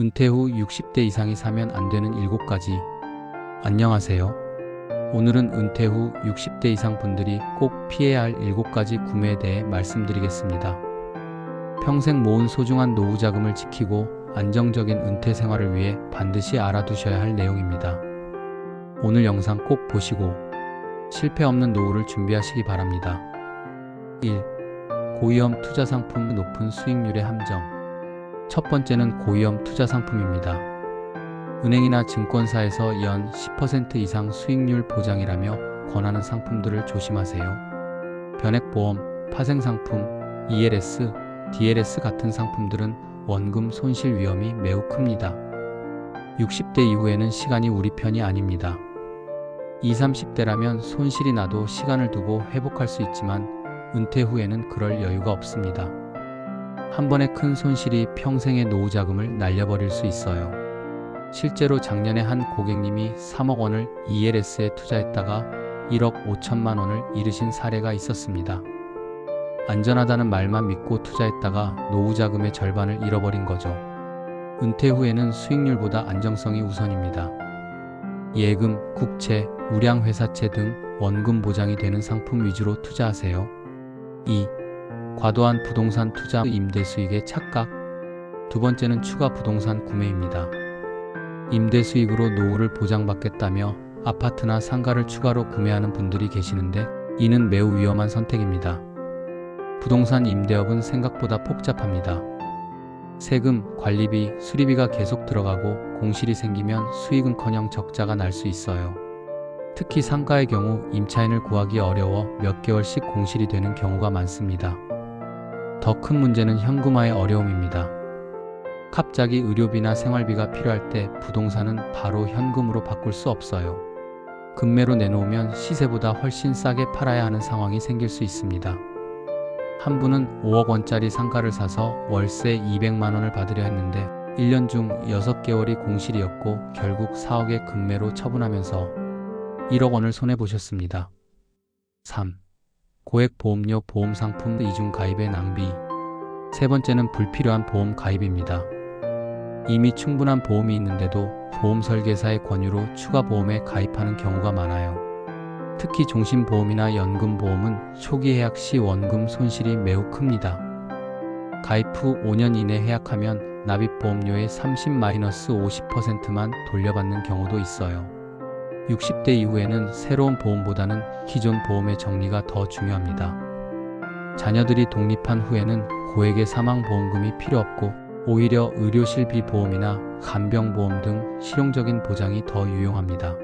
은퇴 후 60대 이상이 사면 안 되는 7가지. 안녕하세요. 오늘은 은퇴 후 60대 이상 분들이 꼭 피해야 할 7가지 구매에 대해 말씀드리겠습니다. 평생 모은 소중한 노후 자금을 지키고 안정적인 은퇴 생활을 위해 반드시 알아두셔야 할 내용입니다. 오늘 영상 꼭 보시고 실패 없는 노후를 준비하시기 바랍니다. 1. 고위험 투자 상품 높은 수익률의 함정. 첫 번째는 고위험 투자 상품입니다. 은행이나 증권사에서 연 10% 이상 수익률 보장이라며 권하는 상품들을 조심하세요. 변액보험, 파생상품, ELS, DLS 같은 상품들은 원금 손실 위험이 매우 큽니다. 60대 이후에는 시간이 우리 편이 아닙니다. 20, 30대라면 손실이 나도 시간을 두고 회복할 수 있지만 은퇴 후에는 그럴 여유가 없습니다. 한 번의 큰 손실이 평생의 노후 자금을 날려버릴 수 있어요. 실제로 작년에 한 고객님이 3억 원을 ELS에 투자했다가 1억 5천만 원을 잃으신 사례가 있었습니다. 안전하다는 말만 믿고 투자했다가 노후 자금의 절반을 잃어버린 거죠. 은퇴 후에는 수익률보다 안정성이 우선입니다. 예금, 국채, 우량회사채 등 원금 보장이 되는 상품 위주로 투자하세요. 2. 과도한 부동산 투자 임대 수익의 착각. 두 번째는 추가 부동산 구매입니다. 임대 수익으로 노후를 보장받겠다며 아파트나 상가를 추가로 구매하는 분들이 계시는데 이는 매우 위험한 선택입니다. 부동산 임대업은 생각보다 복잡합니다. 세금, 관리비, 수리비가 계속 들어가고 공실이 생기면 수익은커녕 적자가 날 수 있어요. 특히 상가의 경우 임차인을 구하기 어려워 몇 개월씩 공실이 되는 경우가 많습니다. 더 큰 문제는 현금화의 어려움입니다. 갑자기 의료비나 생활비가 필요할 때 부동산은 바로 현금으로 바꿀 수 없어요. 금매로 내놓으면 시세보다 훨씬 싸게 팔아야 하는 상황이 생길 수 있습니다. 한 분은 5억 원짜리 상가를 사서 월세 200만 원을 받으려 했는데 1년 중 6개월이 공실이었고 결국 4억의 금매로 처분하면서 1억 원을 손해보셨습니다. 3. 고액 보험료 보험 상품 이중 가입의 낭비. 세 번째는 불필요한 보험 가입입니다. 이미 충분한 보험이 있는데도 보험 설계사의 권유로 추가 보험에 가입하는 경우가 많아요. 특히 종신보험이나 연금보험은 초기 해약 시 원금 손실이 매우 큽니다. 가입 후 5년 이내 해약하면 납입보험료의 30-50%만 돌려받는 경우도 있어요. 60대 이후에는 새로운 보험보다는 기존 보험의 정리가 더 중요합니다. 자녀들이 독립한 후에는 고액의 사망보험금이 필요 없고 오히려 의료실비 보험이나 간병보험 등 실용적인 보장이 더 유용합니다.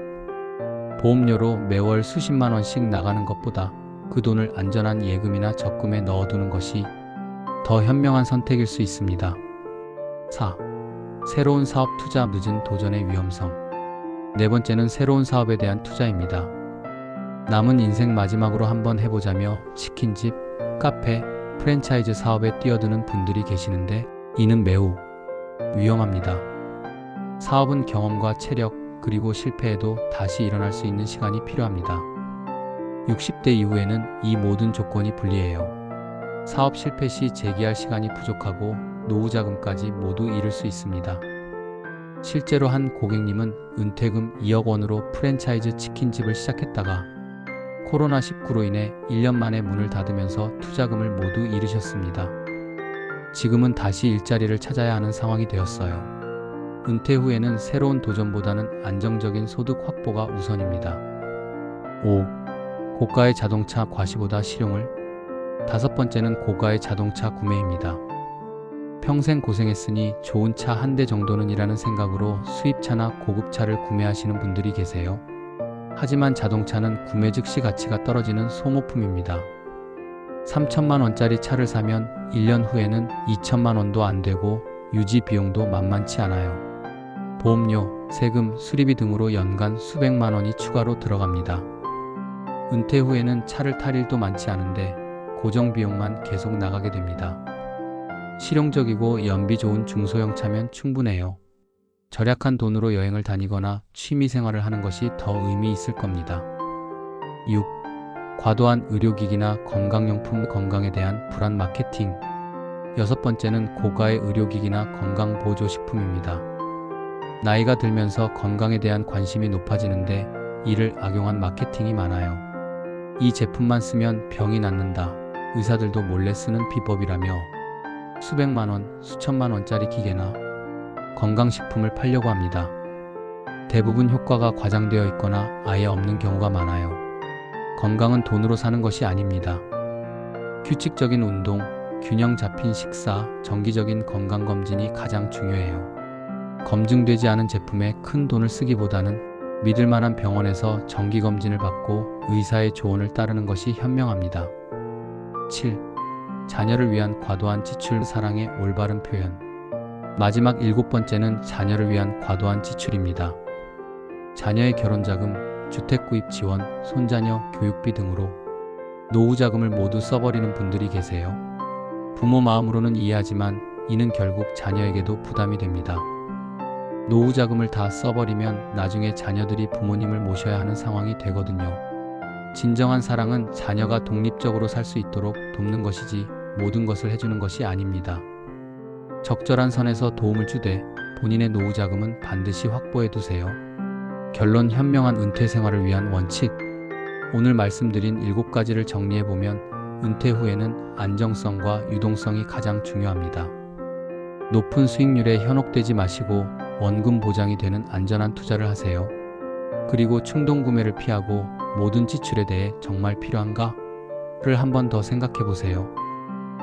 보험료로 매월 수십만 원씩 나가는 것보다 그 돈을 안전한 예금이나 적금에 넣어두는 것이 더 현명한 선택일 수 있습니다. 4. 새로운 사업 투자 늦은 도전의 위험성. 네 번째는 새로운 사업에 대한 투자입니다. 남은 인생 마지막으로 한번 해보자며 치킨집, 카페, 프랜차이즈 사업에 뛰어드는 분들이 계시는데 이는 매우 위험합니다. 사업은 경험과 체력, 그리고 실패해도 다시 일어날 수 있는 시간이 필요합니다. 60대 이후에는 이 모든 조건이 불리해요. 사업 실패 시 재기할 시간이 부족하고 노후 자금까지 모두 잃을 수 있습니다. 실제로 한 고객님은 은퇴금 2억 원으로 프랜차이즈 치킨집을 시작했다가 코로나19로 인해 1년 만에 문을 닫으면서 투자금을 모두 잃으셨습니다. 지금은 다시 일자리를 찾아야 하는 상황이 되었어요. 은퇴 후에는 새로운 도전보다는 안정적인 소득 확보가 우선입니다. 5. 고가의 자동차 과시보다 실용을. 다섯 번째는 고가의 자동차 구매입니다. 평생 고생했으니 좋은 차 한 대 정도는 이라는 생각으로 수입차나 고급차를 구매하시는 분들이 계세요. 하지만 자동차는 구매 즉시 가치가 떨어지는 소모품입니다. 3천만 원짜리 차를 사면 1년 후에는 2천만 원도 안 되고 유지 비용도 만만치 않아요. 보험료, 세금, 수리비 등으로 연간 수백만 원이 추가로 들어갑니다. 은퇴 후에는 차를 탈 일도 많지 않은데 고정 비용만 계속 나가게 됩니다. 실용적이고 연비 좋은 중소형 차면 충분해요. 절약한 돈으로 여행을 다니거나 취미 생활을 하는 것이 더 의미 있을 겁니다. 6. 과도한 의료기기나 건강용품 건강에 대한 불안 마케팅. 6번째는 고가의 의료기기나 건강보조식품입니다. 나이가 들면서 건강에 대한 관심이 높아지는데 이를 악용한 마케팅이 많아요. 이 제품만 쓰면 병이 낫는다. 의사들도 몰래 쓰는 비법이라며 수백만 원, 수천만 원짜리 기계나 건강식품을 팔려고 합니다. 대부분 효과가 과장되어 있거나 아예 없는 경우가 많아요. 건강은 돈으로 사는 것이 아닙니다. 규칙적인 운동, 균형 잡힌 식사, 정기적인 건강검진이 가장 중요해요. 검증되지 않은 제품에 큰 돈을 쓰기보다는 믿을 만한 병원에서 정기검진을 받고 의사의 조언을 따르는 것이 현명합니다. 7. 자녀를 위한 과도한 지출, 사랑의 올바른 표현. 마지막 7번째는 자녀를 위한 과도한 지출입니다. 자녀의 결혼자금, 주택구입 지원, 손자녀 교육비 등으로 노후자금을 모두 써버리는 분들이 계세요. 부모 마음으로는 이해하지만 이는 결국 자녀에게도 부담이 됩니다. 노후자금을 다 써버리면 나중에 자녀들이 부모님을 모셔야 하는 상황이 되거든요. 진정한 사랑은 자녀가 독립적으로 살 수 있도록 돕는 것이지 모든 것을 해주는 것이 아닙니다. 적절한 선에서 도움을 주되 본인의 노후자금은 반드시 확보해 두세요. 결론, 현명한 은퇴 생활을 위한 원칙. 오늘 말씀드린 7가지를 정리해보면 은퇴 후에는 안정성과 유동성이 가장 중요합니다. 높은 수익률에 현혹되지 마시고 원금 보장이 되는 안전한 투자를 하세요. 그리고 충동 구매를 피하고 모든 지출에 대해 정말 필요한가?를 한 번 더 생각해 보세요.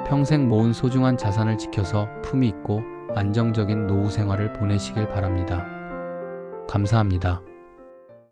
평생 모은 소중한 자산을 지켜서 품위 있고 안정적인 노후 생활을 보내시길 바랍니다. 감사합니다.